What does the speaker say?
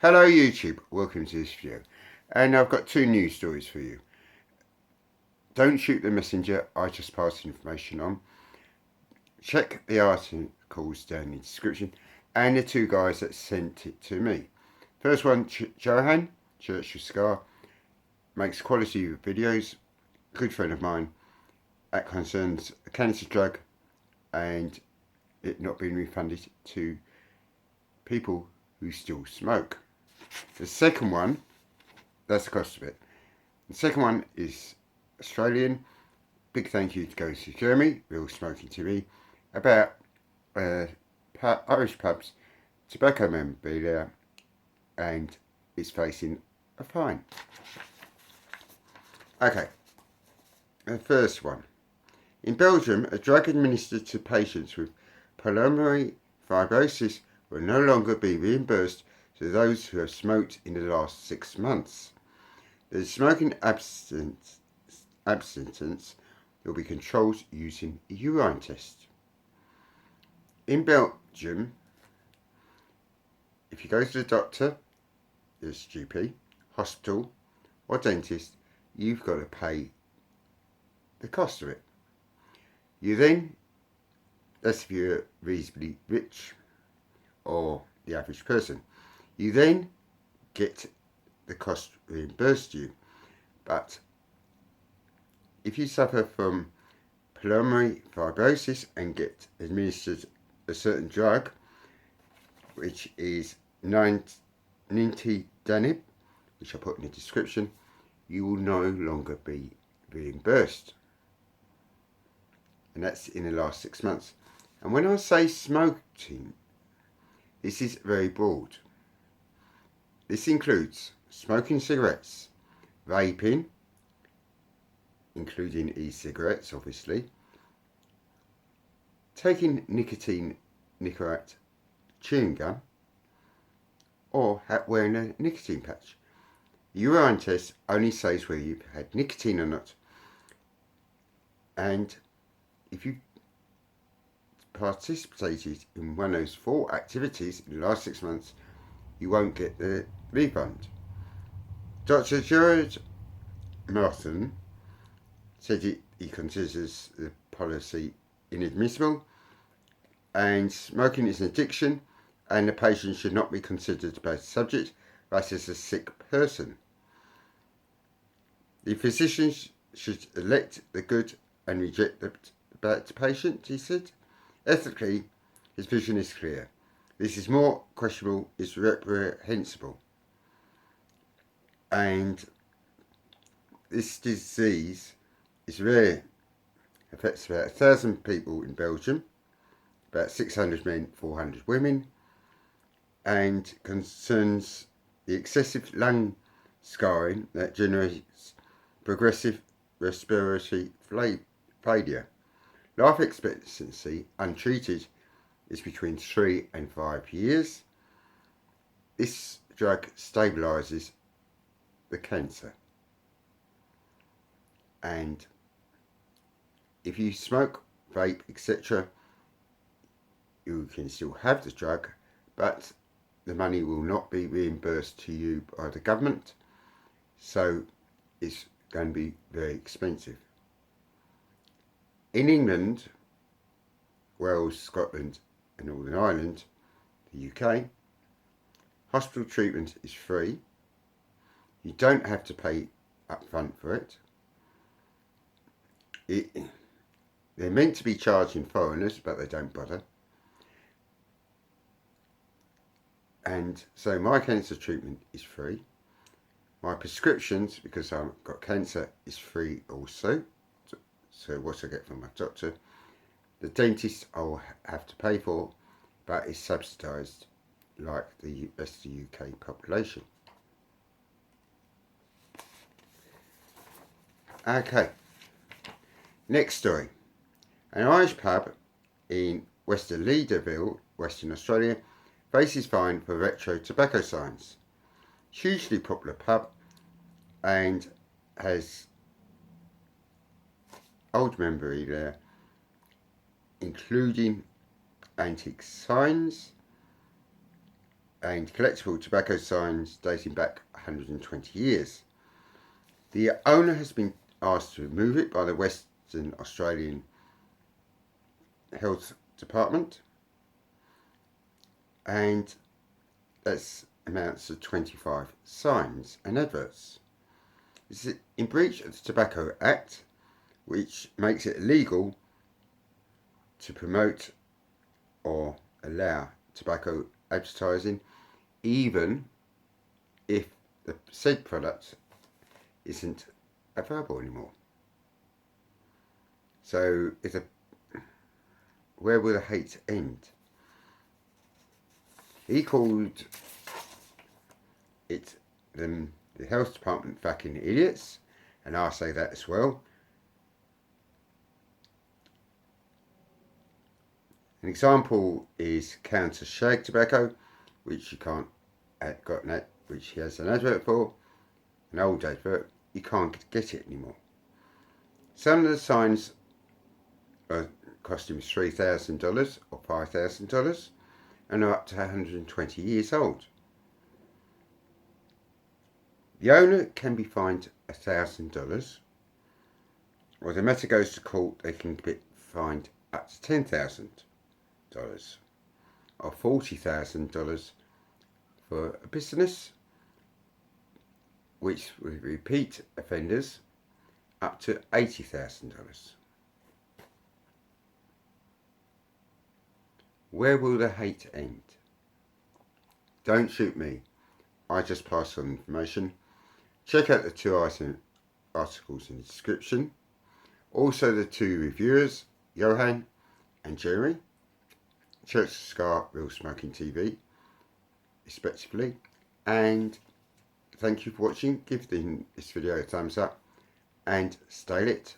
Hello YouTube, welcome to this video, and I've got two news stories for you. Don't shoot the messenger, I just passed information on. Check the articles down in the description and the two guys that sent it to me. First one, JOHAN, CHURCHILL, makes quality videos, good friend of mine, that concerns a cancer drug and it not being refunded to people who still smoke. The second one, that's the cost of it. The second one is Australian. Big thank you goes to Jeremy, Real Smoking TV, about Irish pubs, tobacco memorabilia, and it's facing a fine. Okay, the first one. In Belgium, a drug administered to patients with pulmonary fibrosis will no longer be reimbursed to those who have smoked in the last 6 months. The smoking abstinence will be controlled using a urine test. In Belgium, if you go to the doctor, there's GP, hospital or dentist, you've got to pay the cost of it. You then, that's if you're reasonably rich or the average person, you then get the cost reimbursed to you. But if you suffer from pulmonary fibrosis and get administered a certain drug, which is Nintedanib, which I put in the description, you will no longer be reimbursed. And that's in the last 6 months. And when I say smoking, this is very broad. This includes smoking cigarettes, vaping, including e-cigarettes obviously, taking nicotine chewing gum, or wearing a nicotine patch. The urine test only says whether you've had nicotine or not. And if you participated in one of those 4 activities in the last 6 months, you won't get the refund. Dr. Gerard Martin said he considers the policy inadmissible and smoking is an addiction and the patient should not be considered a bad subject but as a sick person. The physicians should elect the good and reject the bad patient, he said. Ethically, his vision is clear. This is more questionable, is reprehensible. And this disease is rare. Affects about 1,000 people in Belgium, about 600 men, 400 women, and concerns the excessive lung scarring that generates progressive respiratory failure. Life expectancy, untreated, is between 3 and 5 years. This drug stabilises the cancer. And if you smoke, vape, etc., you can still have the drug, but the money will not be reimbursed to you by the government, so it's going to be very expensive. In England, Wales, Scotland and Northern Ireland, the UK, hospital treatment is free. You don't have to pay up front for it. They're meant to be charging foreigners, but they don't bother. And so my cancer treatment is free. My prescriptions, because I've got cancer, is free also. So what I get from my doctor. The dentist I'll have to pay for, but it's subsidised like the rest of the UK population. Okay, next story. An Irish pub in Western Leederville, Western Australia, faces fine for retro tobacco signs. Hugely popular pub and has old memorabilia there, including antique signs and collectible tobacco signs dating back 120 years. The owner has been asked to remove it by the Western Australian Health Department, and that amounts to 25 signs and adverts. This is in breach of the Tobacco Act, which makes it illegal to promote or allow tobacco advertising, even if the said product isn't available anymore. So, where will the hate end? He called it the health department fucking idiots, and I say that as well. An example is counter shag tobacco, which you can't which he has an advert for, an old advert. You can't get it anymore. Some of the signs cost him $3,000 or $5,000 and are up to 120 years old. The owner can be fined $1,000, or if the matter goes to court, they can be fined up to $10,000 or $40,000 for a business, which with repeat offenders up to $80,000. Where will the hate end? Don't shoot me. I just pass on information. Check out the two articles in the description. Also the two reviewers, JOHAN and Jeremy, CHURCHILL, Real Smoking TV, respectively. And thank you for watching. Give this video a thumbs up and stay lit.